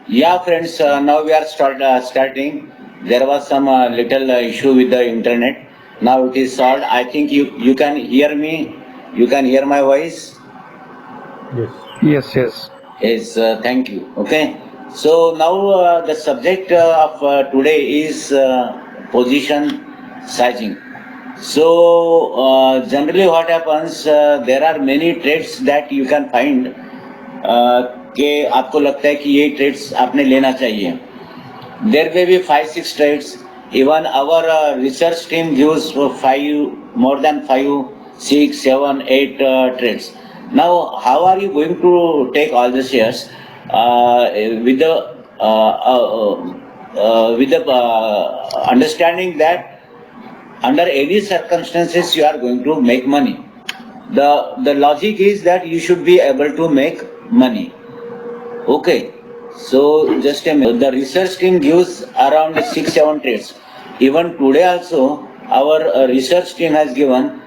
Yeah, friends, now we are starting. There was some little issue with the internet. Now it is solved. I think you can hear me. You can hear my voice. Yes. Yes, yes. Yes, thank you. Okay. So now the subject of today is position sizing. So generally, what happens? There are many traits that you can find कि आपको लगता है कि ये trades आपने लेना चाहिए. There may be 5, 6 trades. Even our research team gives more than 5, 6, 7, 8 trades. Now, how are you going to take all the shares with the understanding that under any circumstances you are going to make money. The logic is that you should be able to make money. Okay, so just a minute. The research team gives around 6, 7 trades. Even today also, our research team has given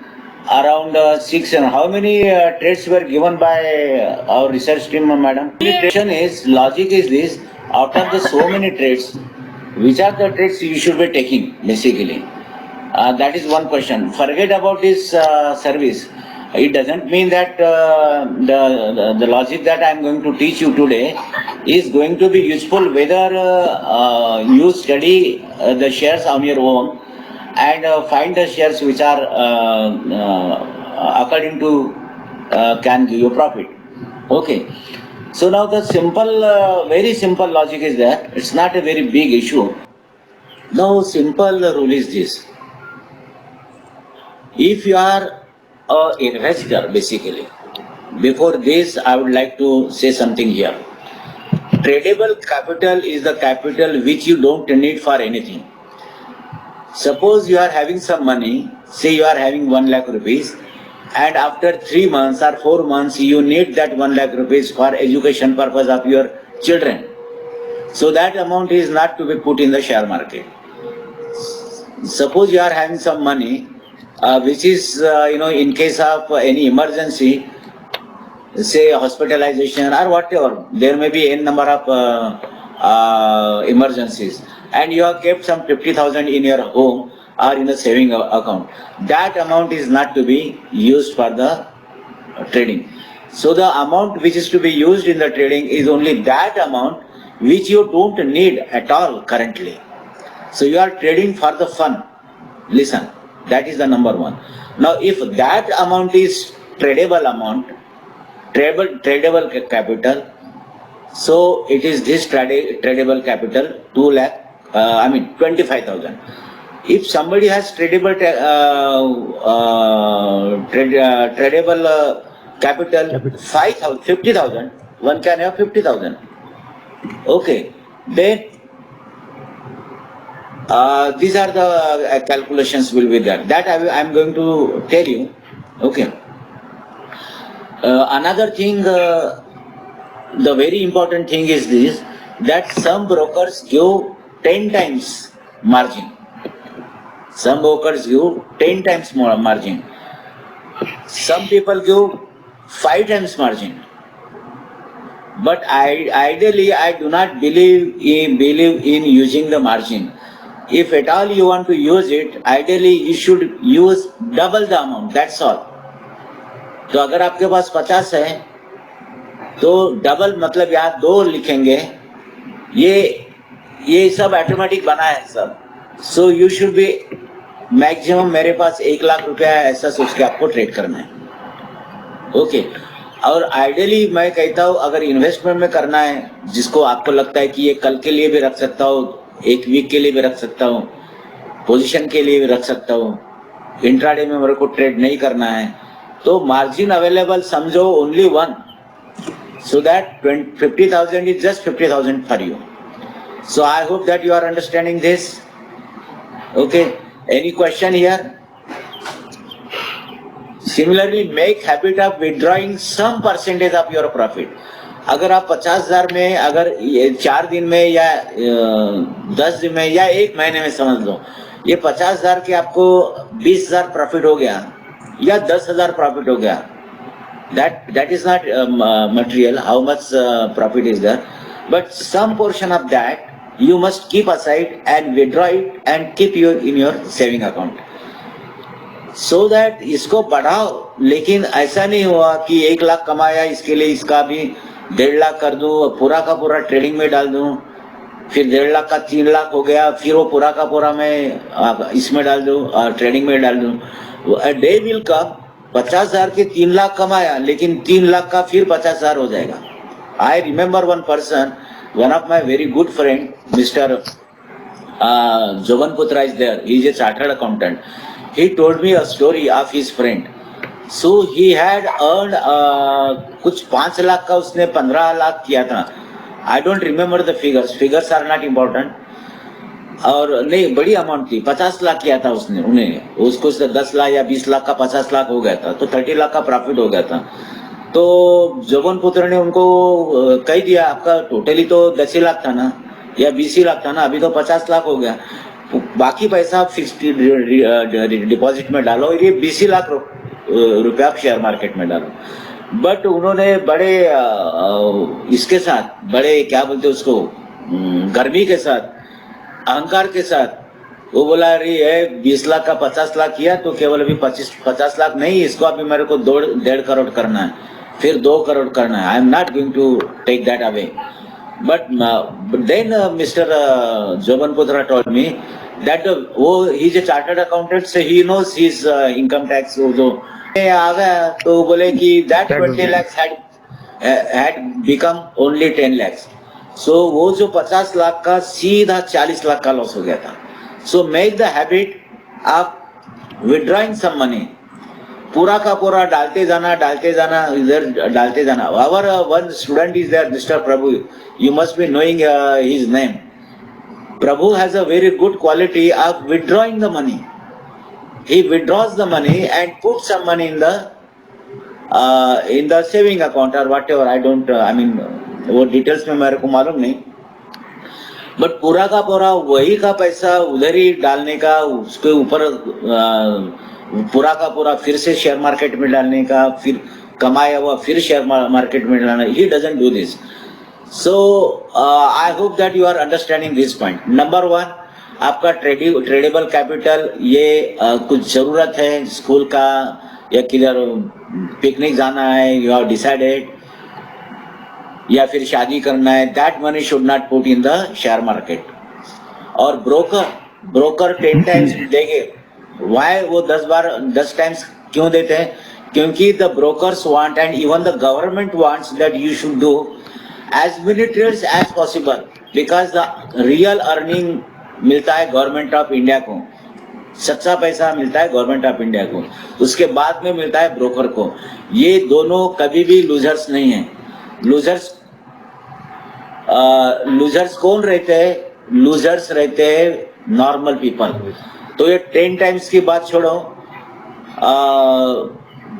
around 6 and how many trades were given by our research team, madam? The question is, logic is this, out of the so many trades, which are the trades you should be taking basically? That is one question. Forget about this service. It doesn't mean that the logic that I am going to teach you today is going to be useful whether you study the shares on your own and find the shares which are according to can give you profit. Okay. So now the simple, very simple logic is that it's not a very big issue. Now simple rule is this. If you are an investor, basically, before this, I would like to say something here. Tradable capital is the capital which you don't need for anything. Suppose you are having some money, say you are having 1 lakh rupees, and after 3 months or 4 months, you need that 1 lakh rupees for education purpose of your children. So that amount is not to be put in the share market. Suppose you are having some money, which is, in case of any emergency, say hospitalization or whatever, there may be n number of emergencies, and you have kept some 50,000 in your home or in a saving account. That amount is not to be used for the trading. So the amount which is to be used in the trading is only that amount which you don't need at all currently. So you are trading for the fun. Listen, that is the number one. Now, if that amount is tradable amount, tradable capital, so it is this tradable capital 25,000. If somebody has tradable capital 5,000, 50,000, one can have 50,000. Okay, then these are the calculations will be there. That I am going to tell you. Okay. Another thing, the very important thing is this, that some brokers give 10 times margin. Some brokers give 10 times more margin. Some people give 5 times margin. But ideally, I do not believe in using the margin. If at all you want to use it, ideally you should use double the amount. That's all. तो अगर आपके पास 50 है तो double मतलब यहाँ 2 लिखेंगे. ये सब ऑटोमेटिक बना है सब. So you should be maximum मेरे पास 1 लाख रुपया है ऐसा सोच के आपको ट्रेड करना है. ओके. और आइडियली मैं कहता हूँ अगर इन्वेस्टमेंट में करना है जिसको आपको लगता है कि ये कल के लिए भी रख सकता हूँ, एक वीक के लिए भी रख सकता हूँ, पोजीशन के लिए भी रख सकता हूँ, इंट्राडे में मेरे को ट्रेड नहीं करना है, तो मार्जिन अवेलेबल समझो only one, so that 50,000 is just 50,000 for you. So I hope that you are understanding this. Okay, any question here? Similarly, make habit of withdrawing some percentage of your profit. अगर आप 50,000 में अगर 4 दिन में या 10 दिन में या 1 महीने में समझ लो, ये 50,000 के आपको 20,000 प्रॉफिट हो गया या 10,000 प्रॉफिट हो गया, that is not material how much profit is there. but some portion of that you must keep aside and withdraw it and keep in your saving account. So that इसको बढ़ाओ, लेकिन ऐसा नहीं हुआ कि 1 लाख कमाया इसके लिए इसका भी 1.5 लाख कर दूं, पूरा का पूरा ट्रेडिंग में डाल दूं, फिर 1.5 लाख का 3 लाख हो गया, फिर वो पूरा का पूरा मैं इसमें डाल दूं, ट्रेडिंग में डाल दूं. डे विल कम, 50,000 के 3 लाख कमाया, लेकिन 3 लाख का फिर 50,000 हो जाएगा. I remember one person, one of my very good friend, Mr. Jovan Putra is there. He is a chartered accountant. He told me a story of his friend. So he had earned कुछ 5 लाख का उसने 15 लाख किया था. I don't remember the figures. Figures are not important. और नहीं, बड़ी amount थी, 50 लाख किया था उसने, उन्हें उसको 10 लाख या 20 लाख का 50 लाख हो गया था, तो 30 लाख का प्रॉफिट हो गया था. तो जोबन पुत्र ने उनको कह दिया, आपका टोटली तो 10 लाख था ना या 20 लाख था ना, अभी तो 50 लाख हो गया, बाकी पैसा फिक्स्ड डिपॉजिट में डालो, ये 20 लाख रुपया आप शेयर मार्केट में डालो. बट उन्होंने बड़े इसके साथ, बड़े क्या बोलते उसको, गर्मी के साथ, अहंकार के साथ वो बोला, अरे ये 20 लाख का 50 लाख किया तो केवल अभी 50 लाख नहीं, इसको अभी मेरे को 1.5 करोड़ करना है, फिर 2 करोड़ करना है. I am not going to take that away. But then mister Jobanputra told me that वो he is a chartered accountant, say he knows his income tax. वो जो आ गया तो बोले कि that 20 lakhs had become only 10 lakhs. So वो जो 50 लाख का सीधा 40 लाख का लॉस हो गया था. So make the habit of withdrawing some money, पूरा का पूरा डालते जाना, इधर डालते जाना. Our one student is there, mister Prabhu, you must be knowing his name. Prabhu has a very good quality of withdrawing the money. He withdraws the money and puts some money in the saving account or whatever. I don't, I mean, वो details में मेरे को मालूम नहीं, but पूरा का पूरा वही का पैसा उधर ही डालने का, उसके ऊपर पूरा का पूरा फिर से शेयर मार्केट में डालने का, फिर कमाया हुआ फिर शेयर मार्केट में डालना. He doesn't do this. So I hope that you are understanding this point. Number 1, आपका ट्रेडेबल कैपिटल, ये कुछ जरूरत है स्कूल का या किधर पिकनिक जाना है, यू हैव डिसाइडेड, या फिर शादी करना है, that money should not put in the share market. और ब्रोकर 10 टाइम्स देंगे. वाई वो 10 टाइम्स क्यों देते हैं? क्योंकि the brokers want and even the government wants that you should do as many trades as possible, because the real earning मिलता है government of India को, सच्चा पैसा मिलता है गवर्नमेंट ऑफ इंडिया को, उसके बाद में मिलता है ब्रोकर को. ये दोनों कभी भी लूजर्स नहीं है. लूजर्स कौन रहते हैं? लूजर्स रहते हैं नॉर्मल पीपल. तो ये 10 टाइम्स की बात छोड़ो,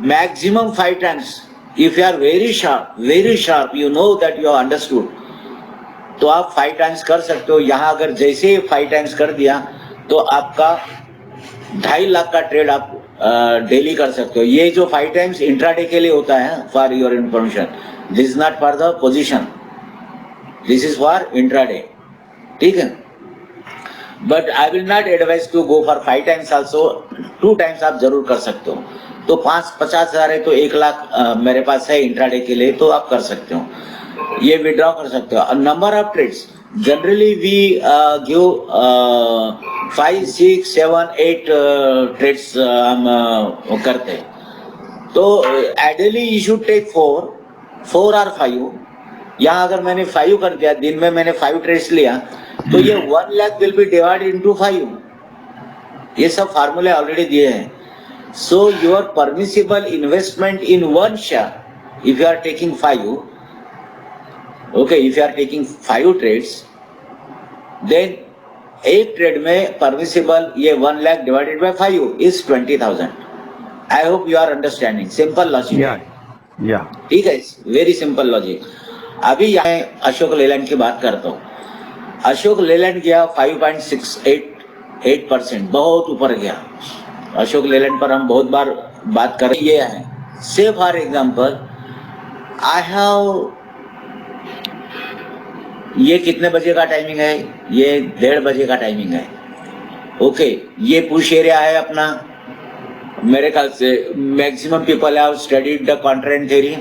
maximum 5 times. If you are very sharp, you know that you understood, तो आप 5 टाइम्स कर सकते हो. यहाँ अगर जैसे 5 टाइम्स कर दिया तो आपका 2.5 लाख का ट्रेड आप डेली कर सकते हो. ये जो 5 टाइम्स इंट्राडे के लिए होता है, for your information, this is not for the position, this is for intraday. ठीक है, but I will not advise to go for 5 times also. 2 times आप जरूर कर सकते हो. तो 50,000 है तो 1 लाख मेरे पास है इंट्राडे के लिए, तो आप कर सकते हो, ये विड्रॉ कर सकते हो. Number of trades, generally we give 5, 6, 7, 8 trades हम करते हैं. तो आइडियली यू शुड टेक 4 और 5. यहाँ अगर मैंने 5 कर दिया, दिन में मैंने 5 ट्रेड्स लिया, तो ये 1 lakh will be divided into 5. ये सब फार्मूले ऑलरेडी दिए हैं. So your permissible investment in 1 share, if you are taking 5, okay, if you are taking 5 trades, then 8 trade में permissible ये 1 lakh divided by 5 is 20,000. I hope you are understanding. Simple logic. Yeah. ठीक है, very simple logic. अभी यहाँ अशोक लेलैंड की बात करता हूँ. अशोक लेलैंड गया 5.68%, बहुत ऊपर गया. अशोक लेलैंड पर हम बहुत बार बात कर रहे हैं. Say for example, I have ये कितने बजे का टाइमिंग है? ये 1:30 बजे का टाइमिंग है। ओके, ये पुश एरिया है अपना। मेरे ख्याल से maximum people have studied the contrarian theory.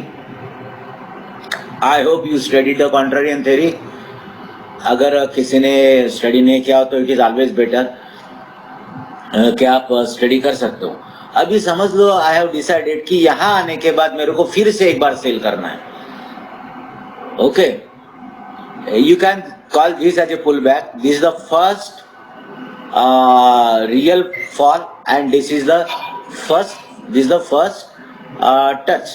I hope you studied the contrarian theory. अगर किसी ने स्टडी नहीं किया हो तो इट इज ऑलवेज बेटर कि आप स्टडी कर सकते हो। अभी समझ लो आई हैव डिसाइडेड कि यहाँ आने के बाद मेरे को फिर से एक बार सेल करना है। Okay, you can call this as a pullback. This is the first real fall, and this is the first touch.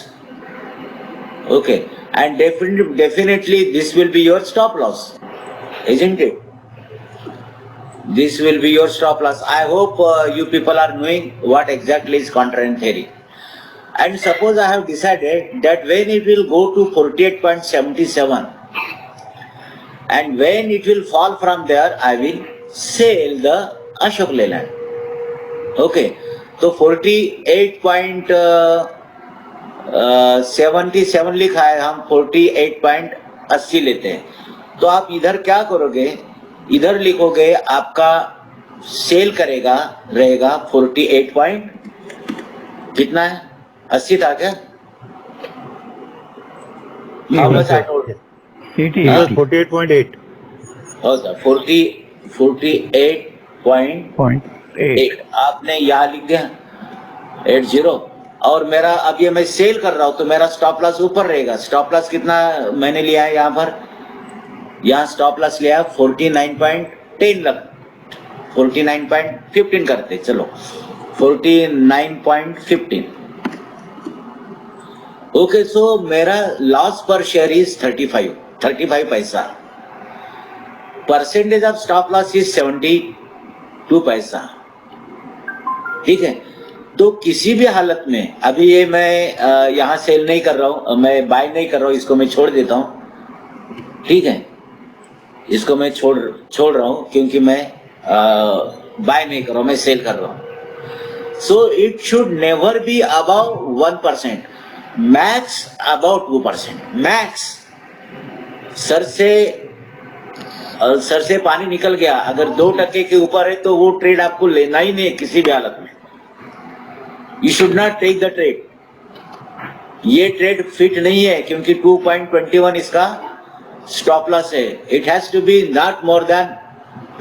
Okay, and definitely this will be your stop loss, isn't it? This will be your stop loss. I hope you people are knowing what exactly is contrarian theory. And suppose I have decided that when it will go to 48.77 and when it will fall from there, I will sell the Ashok Leyland. Okay, तो 48.77 लिखा है, हम 48.80 लेते हैं। तो आप इधर क्या करोगे? इधर लिखोगे, आपका सेल करेगा रहेगा 48 पॉइंट कितना है? 80 था क्या? How much I told? 48.8. हो सर 48.8 आपने यहाँ लिख दिया 80, और मेरा अब ये मैं सेल कर रहा हूँ तो मेरा स्टॉप लॉस ऊपर रहेगा। स्टॉप लॉस कितना मैंने लिया है यहाँ पर? यहाँ स्टॉप लॉस लिया 49.10 लग 49.15 करते, चलो 49.15। ओके, सो मेरा लॉस पर शेयर इज 35 पैसा। Percentage of stop loss is 72 पैसा। ठीक है, तो किसी भी हालत में अभी ये मैं यहाँ सेल नहीं कर रहा हूँ, मैं बाय नहीं कर रहा हूँ, इसको मैं छोड़ देता हूँ। ठीक है, इसको मैं छोड़ रहा हूँ क्योंकि मैं बाय नहीं कर रहा हूँ, मैं सेल कर रहा हूँ। So it should never be about 1%, max about 2%। Max सर से पानी निकल गया, अगर 2% के ऊपर है तो वो ट्रेड आपको लेना ही नहीं किसी भी हालत में। You should not take the trade. ये ट्रेड फिट नहीं है क्योंकि 2.21 इसका स्टॉप लॉस है। It has to be not more than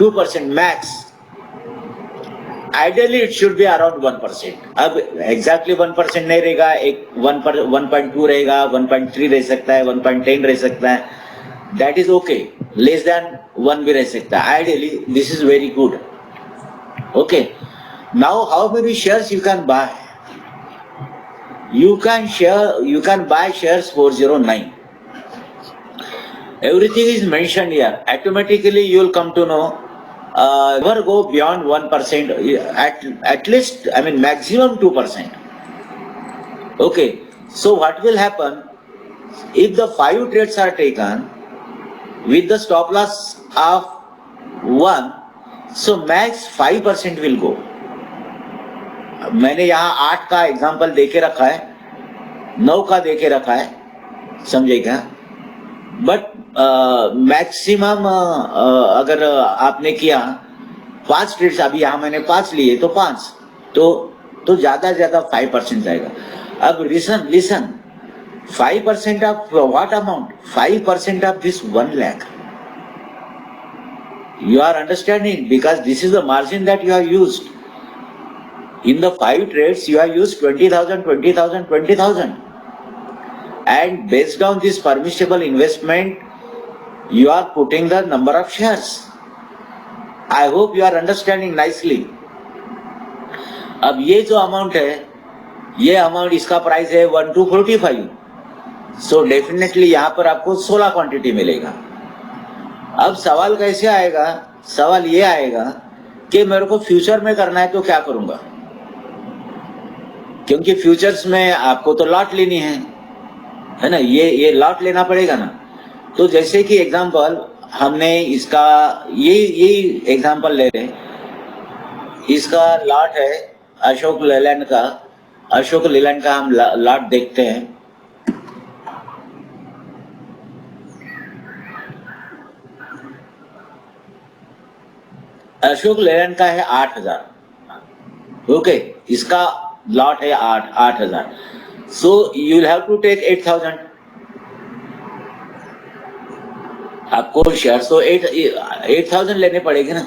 2% max. Ideally it should be around 1%। अब एग्जैक्टली 1% नहीं रहेगा, एक 1.2 रहेगा, 1.3 रह सकता है, 1.10 रह सकता है, that is okay. Less than 1 भी रह सकता है। Ideally this is very good. Okay, now how many shares you can buy? You can buy shares 409. Everything is mentioned here. Automatically you will come to know. Never go beyond 1%. At least, I mean, maximum 2%. Okay. So what will happen if the 5 trades are taken with the stop loss of 1? So max 5% will go. मैंने यहाँ 8 का example देके रखा है, 9 का देके रखा है, समझे क्या? बट मैक्सिमम अगर आपने किया 5 ट्रेड्स, अभी यहाँ मैंने 5 लिए तो 5, तो ज्यादा 5% जाएगा। अब listen 5% of what amount? 5% of this 1 lakh. You are understanding? Because this is the margin that you have used. In the 5 trades, you have used 20,000, 20,000, 20,000. And based on this permissible investment, you are putting the number of shares. I hope you are understanding nicely. अब ये जो amount है, ये amount इसका price है 1245. So definitely यहाँ पर आपको 16 क्वांटिटी मिलेगा। अब सवाल कैसे आएगा? सवाल ये आएगा कि मेरे को फ्यूचर में करना है तो क्या करूंगा? क्योंकि फ्यूचर्स में आपको तो लॉट लेनी है ना, ये लॉट लेना पड़ेगा ना। तो जैसे कि एग्जांपल हमने इसका ये एग्जांपल ले रहे हैं, इसका लॉट है अशोक लेलैंड का। अशोक लेलैंड का हम लॉट देखते हैं। अशोक लेलैंड का है 8,000। ओके, इसका लॉट है 8,000। So you will have to take 8,000। आपको शेयर तो 8,000 लेने पड़ेंगे ना।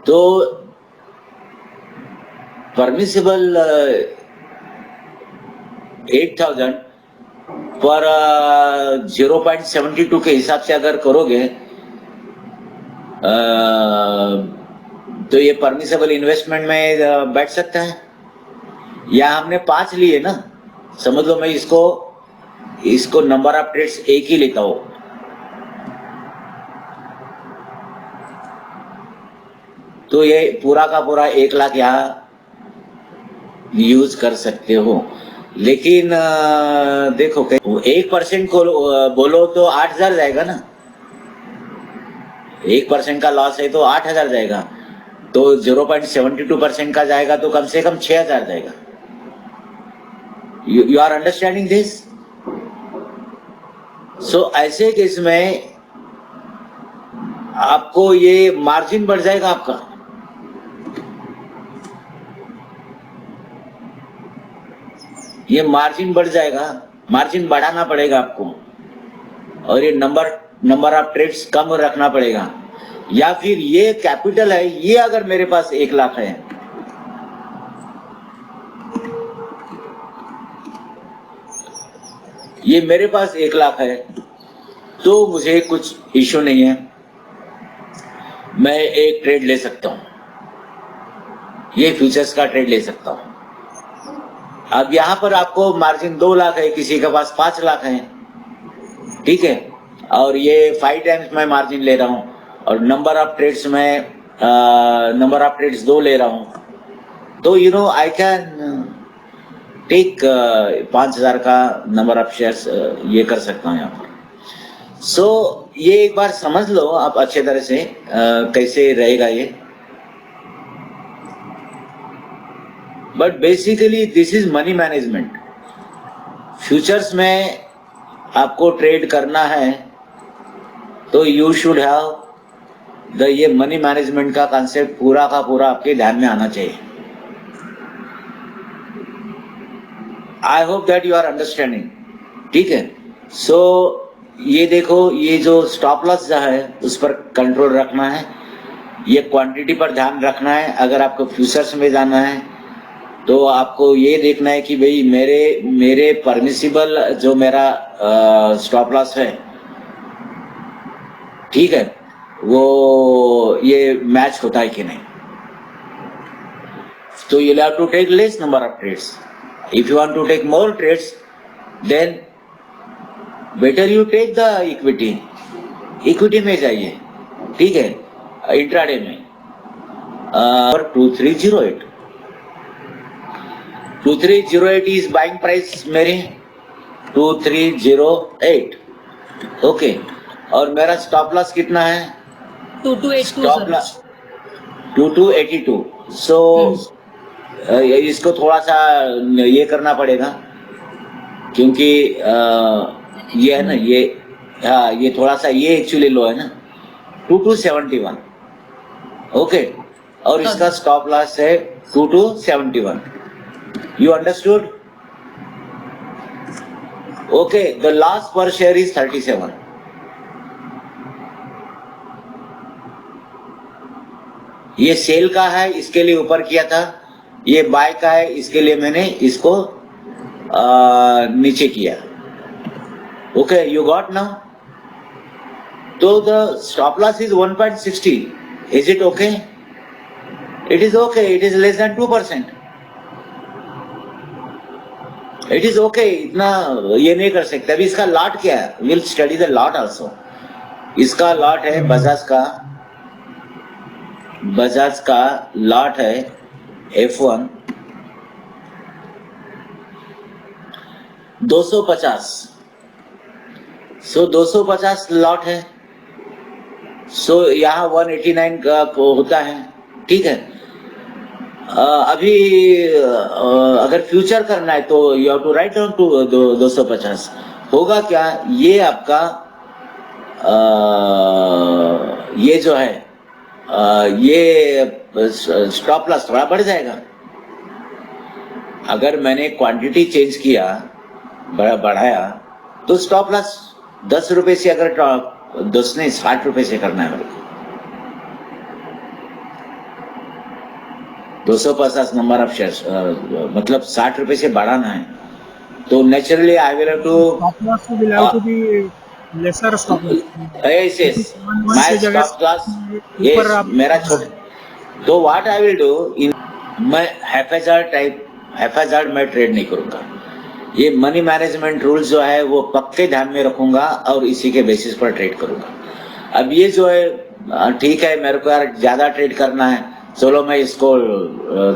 तो परमिसिबल 8,000 पर 0.72 के हिसाब से अगर करोगे तो ये परमिसिबल इन्वेस्टमेंट में बैठ सकता है। या हमने 5 लिए ना, समझ लो मैं इसको नंबर ऑफ ट्रेड्स एक ही लेता हूं। तो ये पूरा का पूरा 1 लाख यहाँ यूज कर सकते हो। लेकिन देखो 1% को बोलो तो 8,000 जाएगा ना। 1% का लॉस है तो 8,000 जाएगा। तो 0.72% का जाएगा तो कम से कम 6,000 जाएगा। You are understanding this? So ऐसे केस में आपको ये मार्जिन बढ़ जाएगा आपका। ये मार्जिन बढ़ जाएगा, मार्जिन बढ़ाना पड़ेगा आपको। और ये नंबर ऑफ ट्रेड्स कम रखना पड़ेगा। या फिर ये कैपिटल है, ये अगर मेरे पास 1 लाख है, ये मेरे पास 1 लाख है, तो मुझे कुछ इश्यू नहीं है, मैं एक ट्रेड ले सकता हूं, ये फ्यूचर्स का ट्रेड ले सकता हूं। अब यहां पर आपको मार्जिन 2 लाख है, किसी के पास 5 लाख है, ठीक है, और ये 5 टाइम्स मैं मार्जिन ले रहा हूं, और नंबर ऑफ ट्रेड्स 2 ले रहा हूं, तो you know I can take 5,000 का नंबर ऑफ शेयर्स ये कर सकता हूं यहाँ पर। सो ये एक बार समझ लो आप अच्छे तरह से कैसे रहेगा ये। But basically this is money management. Futures में आपको ट्रेड करना है तो यू शुड हैव ये मनी मैनेजमेंट का कॉन्सेप्ट पूरा का पूरा आपके ध्यान में आना चाहिए। I hope that you are understanding, ठीक है। सो ये देखो, ये जो स्टॉप लॉस है उस पर कंट्रोल रखना है, ये क्वांटिटी पर ध्यान रखना है। अगर आपको फ्यूचर्स में जाना है तो आपको ये देखना है कि भाई मेरे परमिसिबल जो मेरा स्टॉप लॉस है, ठीक है, वो ये मैच होता है कि नहीं। तो you'll have to take less number of trades. If you want to take more trades, then better you take the equity. Equity में जाइए, ठीक है, इंट्राडे में 2308 is buying price मेरे 2308, ओके। और मेरा स्टॉप लॉस कितना है? 2282 स्टॉप लॉस 2282। सो इसको थोड़ा सा ये करना पड़ेगा, क्योंकि ये है ना, ये हाँ, ये थोड़ा सा ये एक्चुअली लो है ना 2271, ओके। और इसका स्टॉप लॉस है 2271। You understood? Okay, the loss पर शेयर इज 37। ये सेल का है, इसके लिए ऊपर किया था। ये बाय का है, इसके लिए मैंने इसको नीचे किया। Okay, you got now? तो the stop loss is 1.60। Is it okay? It is okay, it is less than 2%। It is okay, इतना ये नहीं कर सकते। अभी इसका लॉट क्या है? Will study the lot also. इसका लॉट है बजाज का लॉट है F1 250। सो 250 लॉट है। सो यहाँ 189 का होता है, ठीक है। अभी अगर फ्यूचर करना है तो you have to write down to 250। होगा क्या? ये आपका ये जो है ये स्टॉप लॉस थोड़ा बढ़ जाएगा। अगर मैंने क्वांटिटी चेंज किया, बढ़ाया, तो स्टॉप लॉस 10 रुपए से अगर 10 नहीं 60 रुपए से करना है मेरे को। 250 नंबर ऑफ शेयर्स, मतलब 60 रुपए से बढ़ाना है, तो naturally I will have to stop loss will have to be lesser stop loss. yes my की जगह स्टॉप लॉस ऊपर आप मेरा छोटा। तो what I will do in, मैं हैफेजार्ड मैं ट्रेड नहीं करूंगा। ये मनी मैनेजमेंट रूल्स जो है वो पक्के ध्यान में रखूंगा और इसी के बेसिस पर ट्रेड करूंगा। अब ये जो है ठीक है, मेरे को यार ज्यादा ट्रेड करना है, चलो मैं इसको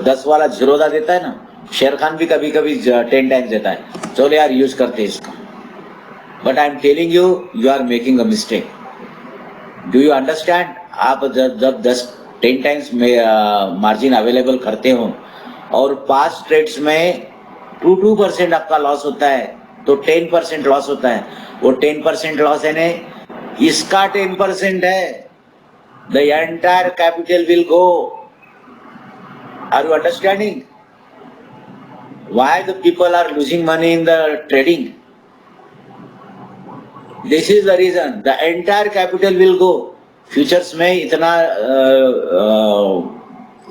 10 वाला जीरोदा देता है ना, शेर खान भी कभी कभी 10 टाइम्स देता है, चलो यार यूज करते हैं इसका। But I am telling you, you are making a mistake. Do you understand? आप जब 10 टाइम्स में मार्जिन अवेलेबल करते हो और 5 ट्रेड्स में 2% आपका लॉस होता है, तो 10% लॉस होता है। वो 10% लॉस है ने इसका 10% है, the entire capital will go. Are you understanding why the people are losing money in the trading? This is the reason, the entire capital will go. Futures में इतना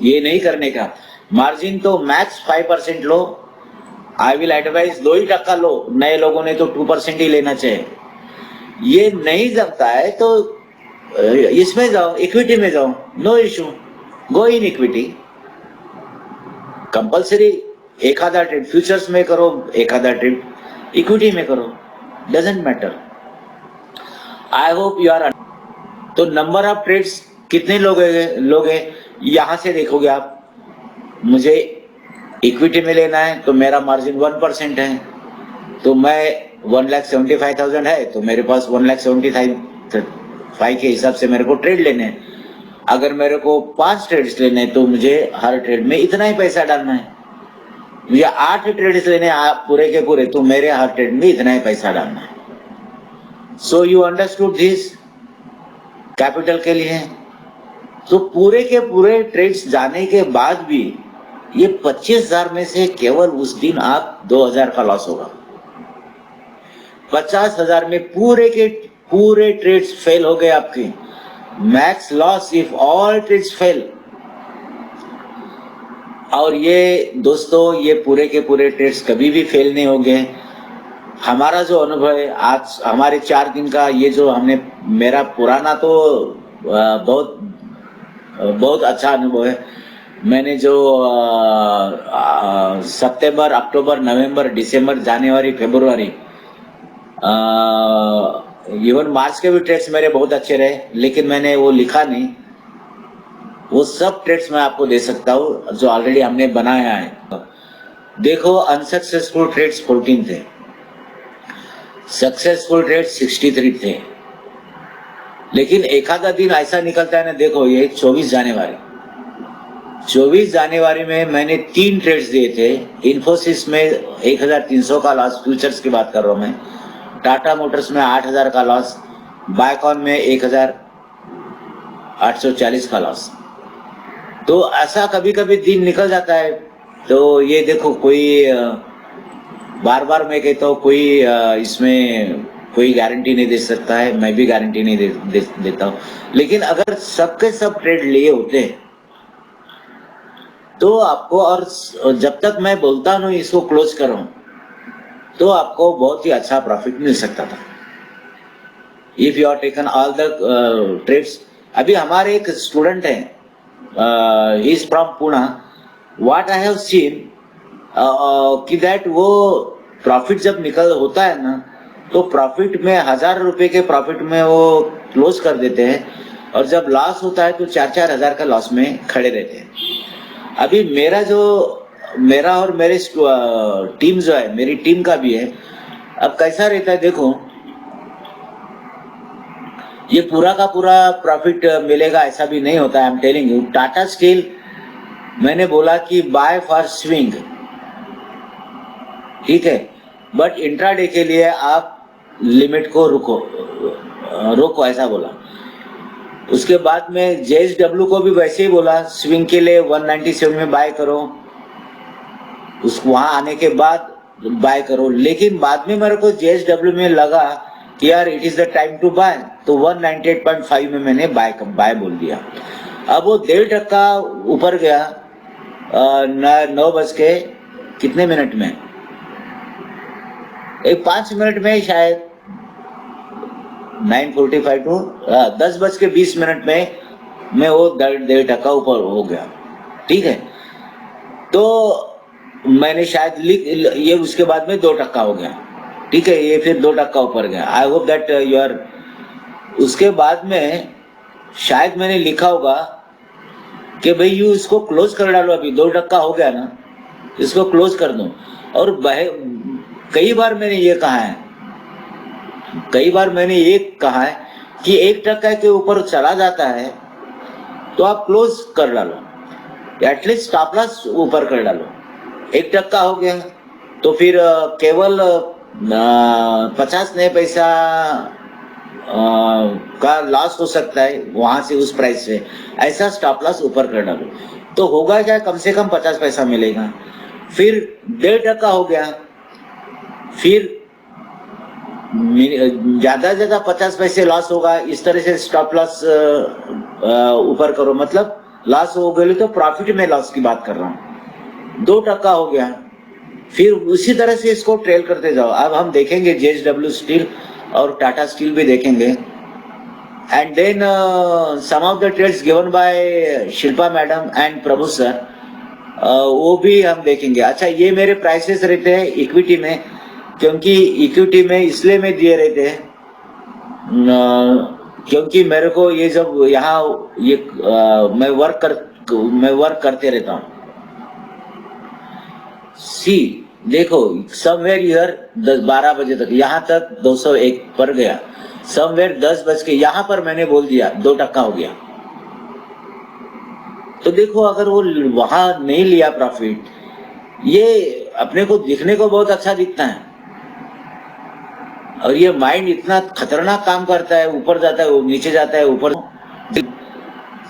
ये नहीं करने का। मार्जिन तो मैक्स 5% लो। आई विल एडवाइज 2% लो, नए लोगों ने तो 2% ही लेना चाहिए। ये नहीं जमता है तो इसमें जाओ, इक्विटी में जाओ, no issue, go in equity. Compulsory एक आधा ट्रेड फ्यूचर्स में करो, एक आधा ट्रेड इक्विटी में करो, doesn't matter. I hope you are. तो नंबर ऑफ ट्रेड्स कितने लोगे यहां से देखोगे आप। मुझे इक्विटी में लेना है तो मेरा मार्जिन 1% है, तो मैं 1,75,000 है, तो मेरे पास 1,75,000 के हिसाब से मेरे को ट्रेड लेने हैं। अगर मेरे को 5 ट्रेड्स लेने हैं तो मुझे हर ट्रेड में इतना ही पैसा डालना है। मुझे 8 ट्रेड्स लेने हैं पूरे के पूरे, तो मेरे हर ट्रेड में इतना ही पैसा डालना है। So you understood this? Capital के लिए तो पूरे के पूरे ट्रेड्स जाने के बाद भी ये 25,000 में से केवल उस दिन आप 2,000 का लॉस होगा। 50,000 में पूरे के पूरे ट्रेड्स फेल हो गए आपके। Max loss if all trades fail. और ये दोस्तों, ये पूरे के पूरे ट्रेड्स कभी भी फेल नहीं होंगे। हमारा जो अनुभव है आज, हमारे 4 दिन का ये जो हमने, मेरा पुराना तो बहुत अच्छा अनुभव है। मैंने जो सितंबर, अक्टूबर, नवंबर, दिसंबर, जनवरी, फरवरी, इवन मार्च के भी ट्रेड्स मेरे बहुत अच्छे रहे, लेकिन मैंने वो लिखा नहीं। वो सब ट्रेड्स मैं आपको दे सकता हूँ जो ऑलरेडी हमने बनाया है। देखो, अनसक्सेसफुल ट्रेड्स 14 थे, सक्सेसफुल ट्रेड्स 63 थे। लेकिन एक आधा दिन ऐसा निकलता है ना, देखो ये 24 जनवरी में मैंने 3 ट्रेड्स दिए थे। इन्फोसिस में 1,300 का लॉस, फ्यूचर्स की बात कर रहा हूं मैं। टाटा मोटर्स में 8,000 का लॉस, बायकॉन में 1,840 का लॉस। तो ऐसा कभी कभी दिन निकल जाता है। तो ये देखो, कोई बार बार मैं कहता हूँ, कोई इसमें कोई गारंटी नहीं दे सकता है, मैं भी गारंटी नहीं देता हूँ। लेकिन अगर सबके सब ट्रेड लिए होते तो आपको, और जब तक मैं बोलता हूँ इसको क्लोज करो, तो आपको बहुत ही अच्छा प्रॉफिट मिल सकता था। If you are taken all the trades. अभी हमारे एक स्टूडेंट है, he is from Pune. What I have seen कि दैट वो प्रॉफिट जब निकल होता है ना, तो प्रॉफिट में 1,000 रुपए के प्रॉफिट में वो क्लोज कर देते हैं, और जब लॉस होता है तो 4-4 हजार का लॉस में खड़े रहते हैं। अभी मेरा और मेरे टीम जो है, मेरी टीम का भी है। अब कैसा रहता है देखो, ये पूरा का पूरा प्रॉफिट मिलेगा ऐसा भी नहीं होता है। I am telling you, Tata steel मैंने बोला कि बाय फॉर स्विंग, ठीक है, बट इंट्राडे के लिए आप लिमिट को रोको, ऐसा बोला। उसके बाद में JSW को भी वैसे ही बोला, स्विंग के लिए 197 में बाय करो, उसको वहां आने के बाद बाय करो। लेकिन बाद में मेरे को JSW में लगा कि यार it is the time to buy, तो 198.5 में मैंने बाय बोल दिया। अब वो 1.5% ऊपर गया 9 बज के कितने मिनट में, एक 5 मिनट में शायद 9:45 टू 10:20 में वो 1.5% ऊपर हो गया। ठीक है, तो मैंने शायद ये उसके बाद में 2% हो गया। ठीक है, ये फिर 2% ऊपर गया। I hope that you are. उसके बाद में शायद मैंने लिखा होगा कि भाई यू इसको क्लोज कर डालो, अभी 2% हो गया ना, इसको क्लोज कर दो। और कई बार मैंने ये कहा है कि 1% के ऊपर चला जाता है तो आप क्लोज कर डालो, एटलीस्ट स्टॉप लॉस ऊपर कर डालो। 1% हो गया तो फिर केवल 50 नए पैसा का लॉस हो सकता है वहां से, उस प्राइस से। ऐसा स्टॉप लॉस ऊपर कर डालो तो होगा क्या, कम से कम 50 पैसा मिलेगा। फिर 1.5% हो गया, फिर ज्यादा ज्यादा 50 पैसे लॉस होगा। इस तरह से स्टॉप लॉस ऊपर करो, मतलब लॉस हो गई तो प्रॉफिट में लॉस की बात कर रहा हूँ। 2% हो गया, फिर उसी तरह से इसको ट्रेल करते जाओ। अब हम देखेंगे JSW स्टील और टाटा स्टील भी देखेंगे, and then some of the trades given by Shilpa madam and Prabhu sir, वो भी हम देखेंगे। अच्छा, ये मेरे प्राइसेस रहते हैं इक्विटी में, क्योंकि इक्विटी में इसलिए मैं दिए रहते हैं क्योंकि मेरे को ये जब यहाँ ये मैं वर्क करते रहता हूँ। सी देखो, समवेयर हियर 10-12 बजे तक, यहाँ तक 201 पर गया, समवेयर 10 बज के यहाँ पर मैंने बोल दिया 2% हो गया। तो देखो, अगर वो वहां नहीं लिया प्रॉफिट, ये अपने को दिखने को बहुत अच्छा दिखता है और ये माइंड इतना खतरनाक काम करता है, ऊपर जाता है, नीचे जाता है, ऊपर।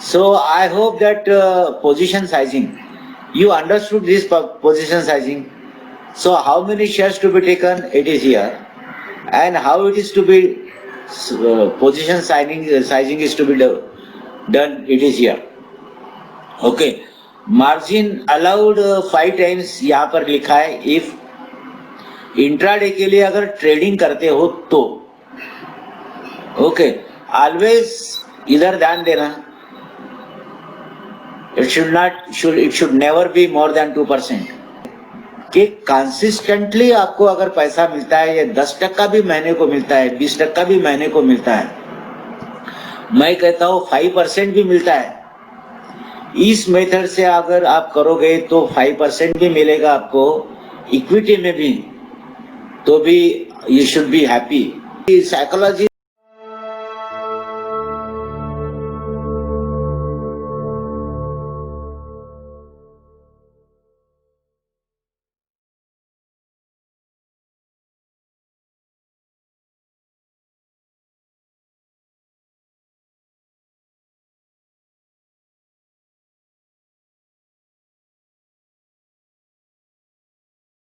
So I hope that position sizing, you understood this position sizing. So how many shares to be taken, it is here, and how it is to be position sizing is to be done, it is here. Okay, margin allowed 5 times यहाँ पर लिखा है। if intraday के लिए अगर trading करते हो तो ओके, ऑलवेज इधर ध्यान देना, it should never be more than 2%। कि कंसिस्टेंटली आपको अगर पैसा मिलता है, ये 10% भी महीने को मिलता है, 20% भी महीने को मिलता है, मैं कहता हूं 5% भी मिलता है, इस मेथड से अगर आप करोगे तो 5% भी मिलेगा आपको इक्विटी में भी, तो भी you should be happy. Psychology